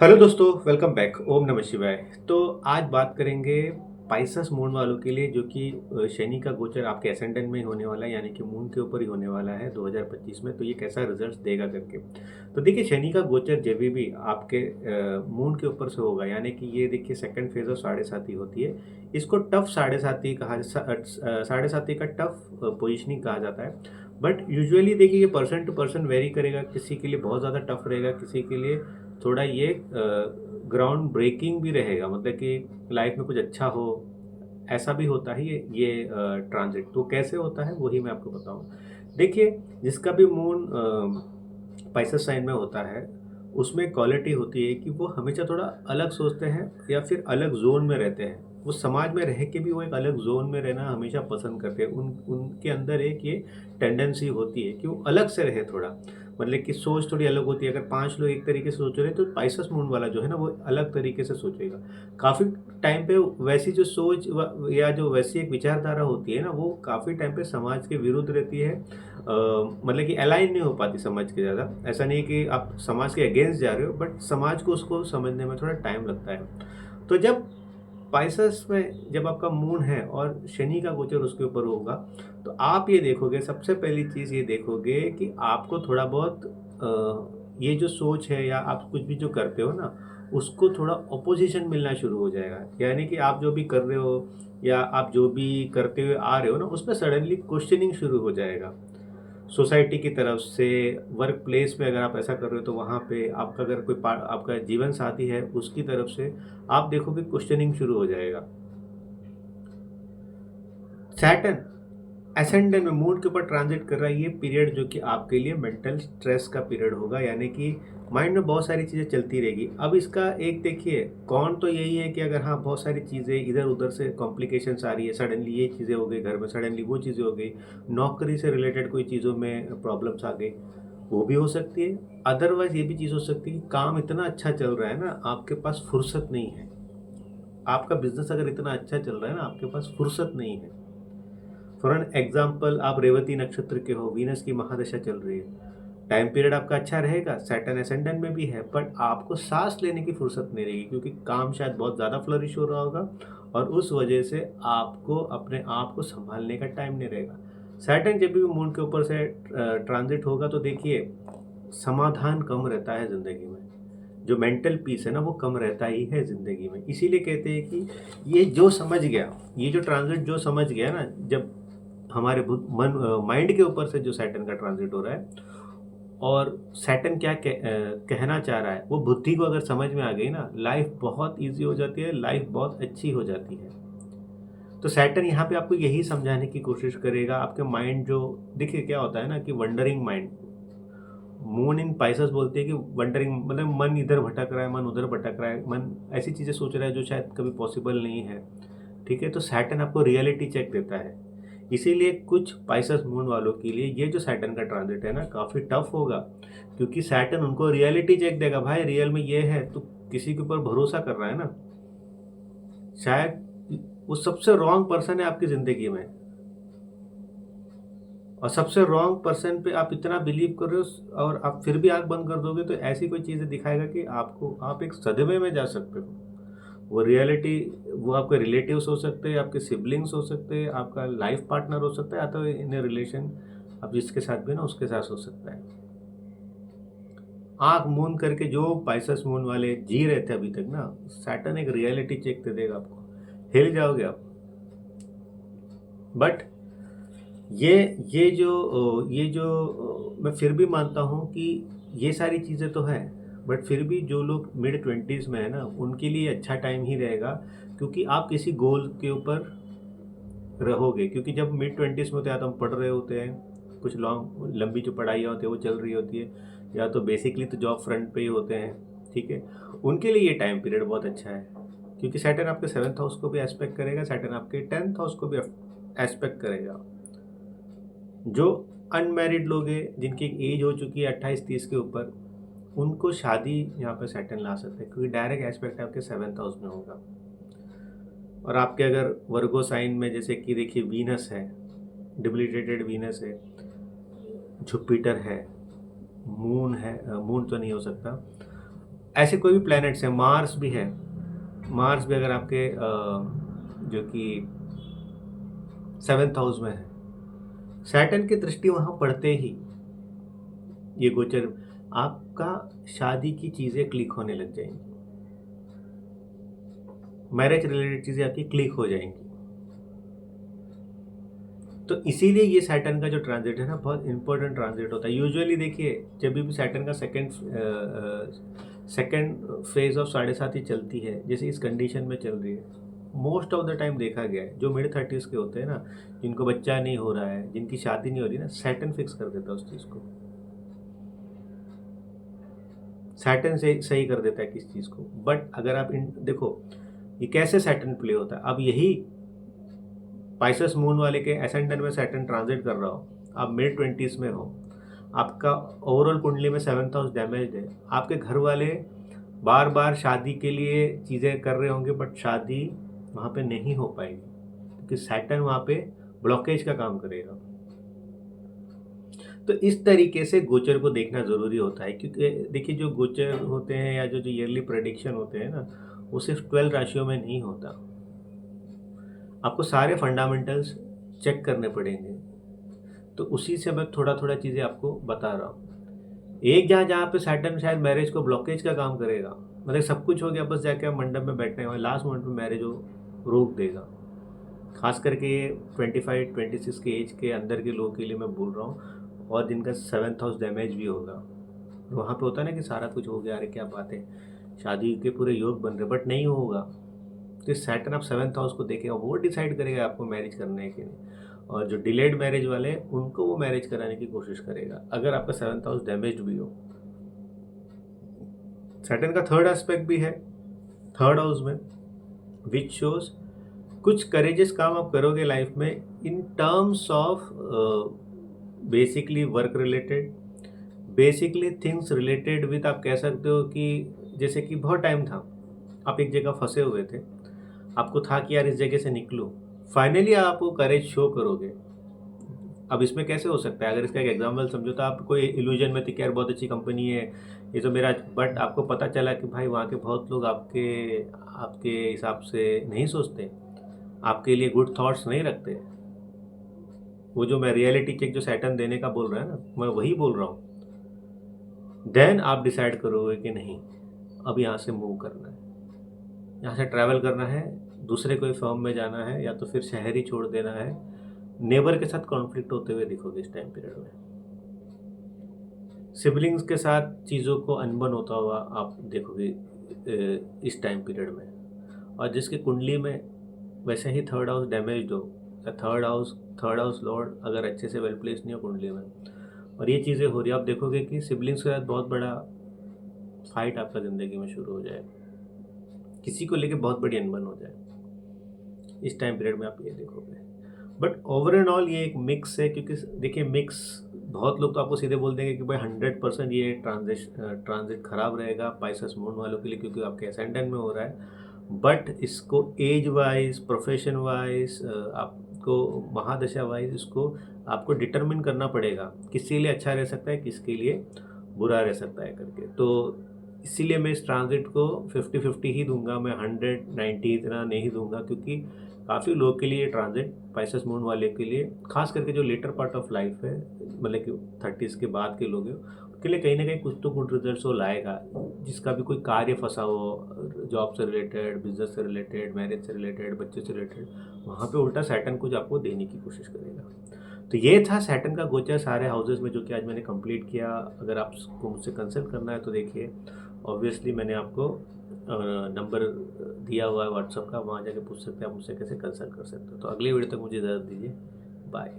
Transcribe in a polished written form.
Hello दोस्तों, welcome back. ओम नमः शिवाय। तो आज बात करेंगे पाइसेस मून वालों के लिए, जो कि शनि का गोचर आपके एसेंडेंट में ही होने वाला है, यानी कि मून के ऊपर ही होने वाला है 2025 में। तो ये कैसा रिजल्ट देगा करके। तो देखिए, शनि का गोचर जब भी आपके मून के ऊपर से होगा, यानी कि ये देखिए सेकंड फेज ऑफ साढ़े साती होती है। इसको टफ साढ़े साती कहा, साढ़े साती का टफ पोजिशनिंग कहा जाता है। बट यूजुअली देखिए, ये पर्सन टू पर्सन वेरी करेगा। किसी के लिए बहुत ज़्यादा टफ रहेगा, किसी के लिए थोड़ा ये ग्राउंड ब्रेकिंग भी रहेगा, मतलब कि लाइफ में कुछ अच्छा हो, ऐसा भी होता है ये ट्रांजिट। तो कैसे होता है वही मैं आपको बताऊँ। देखिए, जिसका भी मून पाइसेस साइन में होता है, उसमें क्वालिटी होती है कि वो हमेशा थोड़ा अलग सोचते हैं या फिर अलग जोन में रहते हैं। वो समाज में रह के भी वो एक अलग जोन में रहना हमेशा पसंद करते हैं। उनके अंदर एक ये टेंडेंसी होती है कि वो अलग से रहे थोड़ा, मतलब कि सोच थोड़ी अलग होती है। अगर 5 लोग एक तरीके से सोच रहे हैं, तो पाइसेस मून वाला जो है ना, वो अलग तरीके से सोचेगा। काफ़ी टाइम पे वैसी जो सोच या जो वैसी एक विचारधारा होती है ना, वो काफ़ी टाइम पे समाज के विरुद्ध रहती है। मतलब कि अलाइन नहीं हो पाती समाज के ज़्यादा। ऐसा नहीं कि आप समाज के अगेंस्ट जा रहे हो, बट समाज को उसको समझने में थोड़ा टाइम लगता है। तो जब पाइसेस में जब आपका मून है और शनि का गोचर उसके ऊपर होगा, तो आप ये देखोगे, सबसे पहली चीज़ ये देखोगे कि आपको थोड़ा बहुत ये जो सोच है या आप कुछ भी जो करते हो ना, उसको थोड़ा ऑपोजिशन मिलना शुरू हो जाएगा। यानी कि आप जो भी कर रहे हो या आप जो भी करते हुए आ रहे हो ना, उसमें सडनली क्वेश्चनिंग शुरू हो जाएगा। सोसाइटी की तरफ से, वर्क प्लेस में अगर आप ऐसा कर रहे हो, तो वहाँ पे आपका अगर कोई आपका जीवन साथी है, उसकी तरफ से आप देखोगे क्वेश्चनिंग शुरू हो जाएगा। सैटर्न असेंडेंट में मून के ऊपर ट्रांजिट कर रहा है, ये पीरियड जो कि आपके लिए मेंटल स्ट्रेस का पीरियड होगा, यानी कि माइंड में बहुत सारी चीज़ें चलती रहेगी। अब इसका एक देखिए, कौन तो यही है कि अगर हाँ बहुत सारी चीज़ें इधर उधर से कॉम्प्लिकेशंस आ रही है, सडनली ये चीज़ें हो गई घर में, सडनली वो चीज़ें हो गई, नौकरी से रिलेटेड कोई चीज़ों में प्रॉब्लम्स आ गई, वो भी हो सकती है। अदरवाइज ये भी चीज़ हो सकती है कि काम इतना अच्छा चल रहा है ना, आपके पास फुर्सत नहीं है। आपका बिजनेस अगर इतना अच्छा चल रहा है ना, आपके पास फुर्सत नहीं है। फॉर एन एग्जाम्पल, आप रेवती नक्षत्र के हो, वीनस की महादशा चल रही है, टाइम पीरियड आपका अच्छा रहेगा, सैटर्न असेंडेंट में भी है, बट आपको सांस लेने की फुर्सत नहीं रहेगी, क्योंकि काम शायद बहुत ज़्यादा फ्लरिश हो रहा होगा और उस वजह से आपको अपने आप को संभालने का टाइम नहीं रहेगा। सैटर्न जब भी मून के ऊपर से ट्रांजिट होगा, तो देखिए समाधान कम रहता है ज़िंदगी में। जो मेंटल पीस है ना, वो कम रहता ही है ज़िंदगी में। इसीलिए कहते हैं कि ये जो समझ गया, ये जो ट्रांजिट जो समझ गया ना, जब हमारे माइंड के ऊपर से जो सैटर्न का ट्रांजिट हो रहा है, और सैटर्न क्या कहना चाह रहा है, वो बुद्धि को अगर समझ में आ गई ना, लाइफ बहुत ईजी हो जाती है, लाइफ बहुत अच्छी हो जाती है। तो सैटर्न यहाँ पे आपको यही समझाने की कोशिश करेगा। आपके माइंड जो, देखिए क्या होता है ना कि wondering mind, moon in Pisces बोलते हैं कि वंडरिंग, मतलब मन इधर भटक रहा है, मन उधर भटक रहा है, मन ऐसी चीज़ें सोच रहा है जो शायद कभी पॉसिबल नहीं है। ठीक है, तो सैटर्न आपको रियलिटी चेक देता है। इसीलिए कुछ पाइसेस मून वालों के लिए ये जो सैटर्न का ट्रांजिट है ना, काफ़ी टफ होगा, क्योंकि सैटर्न उनको रियलिटी चेक देगा। भाई रियल में ये है, तो किसी के ऊपर भरोसा कर रहा है ना, शायद वो सबसे रॉन्ग पर्सन है आपकी ज़िंदगी में, और सबसे रॉन्ग पर्सन पे आप इतना बिलीव कर रहे हो और आप फिर भी आँख बंद कर दोगे, तो ऐसी कोई चीज़ें दिखाएगा कि आपको, आप एक सदमे में जा सकते हो। वो रियलिटी, वो आपके रिलेटिव्स हो सकते हैं, आपके सिबलिंग्स हो सकते हैं, आपका लाइफ पार्टनर हो सकता है, या तो इन रिलेशन आप जिसके साथ भी ना, उसके साथ हो सकता है। आँख मूंद करके जो पाइसेस मून वाले जी रहे थे अभी तक ना, सैटर्न एक रियलिटी चेक दे देगा आपको, हिल जाओगे आप। बट मैं फिर भी मानता हूँ कि ये सारी चीज़ें तो हैं, बट फिर भी जो लोग मिड 20s में है ना, उनके लिए अच्छा टाइम ही रहेगा, क्योंकि आप किसी गोल के ऊपर रहोगे। क्योंकि जब मिड 20s में होते हैं, तो हम पढ़ रहे होते हैं, कुछ लॉन्ग लंबी जो पढ़ाइयाँ होती है वो चल रही होती है, या तो बेसिकली तो जॉब फ्रंट पे ही होते हैं। ठीक है, उनके लिए ये टाइम पीरियड बहुत अच्छा है, क्योंकि सैटर्न आपके 7th हाउस को भी एस्पेक्ट करेगा, सैटर्न आपके 10th हाउस को भी एस्पेक्ट करेगा। जो अनमैरिड लोग हैं, जिनकी एज हो चुकी है 28-30 के ऊपर, उनको शादी यहाँ पे सैटर्न ला सकते हैं, क्योंकि डायरेक्ट एस्पेक्ट आपके 7th हाउस में होगा। और आपके अगर वर्गो साइन में, जैसे कि देखिए वीनस है, डिबिलिटेटेड वीनस है, जुपिटर है, मून है, मून तो नहीं हो सकता, ऐसे कोई भी प्लैनेट्स हैं, मार्स भी है, मार्स भी अगर आपके जो कि 7th हाउस में है, सैटर्न की दृष्टि वहाँ पड़ते ही ये गोचर आपका शादी की चीज़ें क्लिक होने लग जाएंगी, मैरिज रिलेटेड चीज़ें आपकी क्लिक हो जाएंगी। तो इसीलिए ये सैटर्न का जो ट्रांजिट है ना बहुत इंपॉर्टेंट ट्रांजिट होता है। यूजुअली देखिए जब भी सैटर्न का सेकंड फेज ऑफ 7.5 ही चलती है, जैसे इस कंडीशन में चल रही है, मोस्ट ऑफ द टाइम देखा गया है जो मिड 30s के होते हैं ना, जिनको बच्चा नहीं हो रहा है, जिनकी शादी नहीं हो रही ना, सैटर्न फिक्स कर देता है उस चीज़ को, सैटर्न से सही कर देता है किस चीज़ को। बट अगर आप देखो ये कैसे सैटर्न प्ले होता है, अब यही पाइसेस मून वाले के एसेंडेंट में सैटर्न ट्रांजिट कर रहा हो, आप मिड 20s में हो, आपका ओवरऑल कुंडली में 7th हाउस डैमेज है, आपके घर वाले बार बार शादी के लिए चीज़ें कर रहे होंगे बट शादी वहाँ पे नहीं हो पाएगी क्योंकि सैटर्न वहाँ पे ब्लॉकेज का काम करेगा। तो इस तरीके से गोचर को देखना ज़रूरी होता है, क्योंकि देखिए जो गोचर होते हैं या जो ईयरली प्रेडिक्शन होते हैं ना, वो सिर्फ 12 राशियों में नहीं होता, आपको सारे फंडामेंटल्स चेक करने पड़ेंगे। तो उसी से मैं थोड़ा थोड़ा चीज़ें आपको बता रहा हूँ। एक जहाँ जहाँ पे सैटर्न शायद मैरिज को ब्लॉकेज का काम करेगा, मतलब सब कुछ हो गया, बस जाके आप मंडप में बैठने हैं, लास्ट मोमेंट में मैरिज हो रोक देगा। खास करके ये 25-26 के एज के अंदर के लोगों के लिए मैं बोल रहा हूँ, और जिनका 7th हाउस डैमेज भी होगा। वहाँ पे होता है ना कि सारा कुछ हो गया, अरे क्या बात है, शादी के पूरे योग बन रहे, बट नहीं होगा। तो सैटर्न आप 7th हाउस को देखेगा, वो डिसाइड करेगा आपको मैरिज करना है कि नहीं, और जो डिलेड मैरिज वाले हैं उनको वो मैरिज कराने की कोशिश करेगा अगर आपका 7th हाउस डैमेज्ड भी हो। सैटर्न का थर्ड एस्पेक्ट भी है थर्ड हाउस में, विच शोज कुछ करेजियस काम आप करोगे लाइफ में in terms of basically work related, basically things related with, आप कह सकते हो कि जैसे कि बहुत टाइम था आप एक जगह फंसे हुए थे, आपको था कि यार इस जगह से निकलो, फाइनली आप वो करेज शो करोगे। अब इसमें कैसे हो सकता है, अगर इसका एक एग्जांपल समझो तो आप कोई इल्यूजन में थे कि यार बहुत अच्छी कंपनी है ये तो मेरा, बट आपको पता चला कि भाई वहाँ के बहुत लोग आपके आपके हिसाब से नहीं सोचते, आपके लिए गुड थॉट्स नहीं रखते। वो जो मैं रियलिटी चेक जो सैटर्न देने का बोल रहा है ना, मैं वही बोल रहा हूँ। देन आप डिसाइड करोगे कि नहीं अब यहाँ से मूव करना है, यहाँ से ट्रैवल करना है, दूसरे कोई फर्म में जाना है, या तो फिर शहर ही छोड़ देना है। नेबर के साथ कॉन्फ्लिक्ट होते हुए दिखोगे इस टाइम पीरियड में, सिबलिंग्स के साथ चीज़ों को अनबन होता हुआ आप देखोगे इस टाइम पीरियड में। और जिसकी कुंडली में वैसे ही थर्ड हाउस डैमेज्ड हो, या थर्ड हाउस लॉर्ड अगर अच्छे से वेल प्लेस नहीं हो कुंडली में, और ये चीज़ें हो रही है, आप देखोगे कि सिबलिंग्स के साथ बहुत बड़ा फाइट आपका ज़िंदगी में शुरू हो जाए, किसी को लेके बहुत बड़ी अनबन हो जाए इस टाइम पीरियड में, आप ये देखोगे। बट ओवर एंड ऑल ये एक मिक्स है, क्योंकि देखिए मिक्स, बहुत लोग तो आपको सीधे बोल देंगे कि भाई 100% ये ट्रांजिट खराब रहेगा पाइसेस मून वालों के लिए क्योंकि आपके असेंडेंट में हो रहा है। बट इसको एज वाइज, प्रोफेशन वाइज, आपको महादशा वाइज इसको आपको डिटरमिन करना पड़ेगा किसके लिए अच्छा रह सकता है, किसके लिए बुरा रह सकता है करके। तो इसीलिए मैं इस ट्रांजिट को 50-50 ही दूंगा, मैं 100-90 इतना नहीं दूंगा, क्योंकि काफ़ी लोगों के लिए ट्रांजिट पाइसेस मून वाले के लिए, खास करके जो लेटर पार्ट ऑफ लाइफ है, मतलब कि 30s के बाद के लोग हैं, उनके लिए कहीं ना कहीं कुछ तो गुड रिजल्ट्स वो लाएगा। जिसका भी कोई कार्य फंसा हो, जॉब से रिलेटेड, बिजनेस से रिलेटेड, मैरिज से रिलेटेड, बच्चे से रिलेटेड, वहाँ पे उल्टा सैटर्न कुछ आपको देने की कोशिश करेगा। तो ये था सैटर्न का गोचर सारे हाउसेज में, जो कि आज मैंने कंप्लीट किया। अगर आपको मुझसे कंसल्ट करना है तो देखिए, ऑब्वियसली मैंने आपको नंबर दिया हुआ है व्हाट्सअप का, वहाँ जाके पूछ सकते हैं आप मुझसे कैसे कंसल्ट कर सकते हो। तो अगली वीडियो तक मुझे इजाज़त दीजिए, बाय।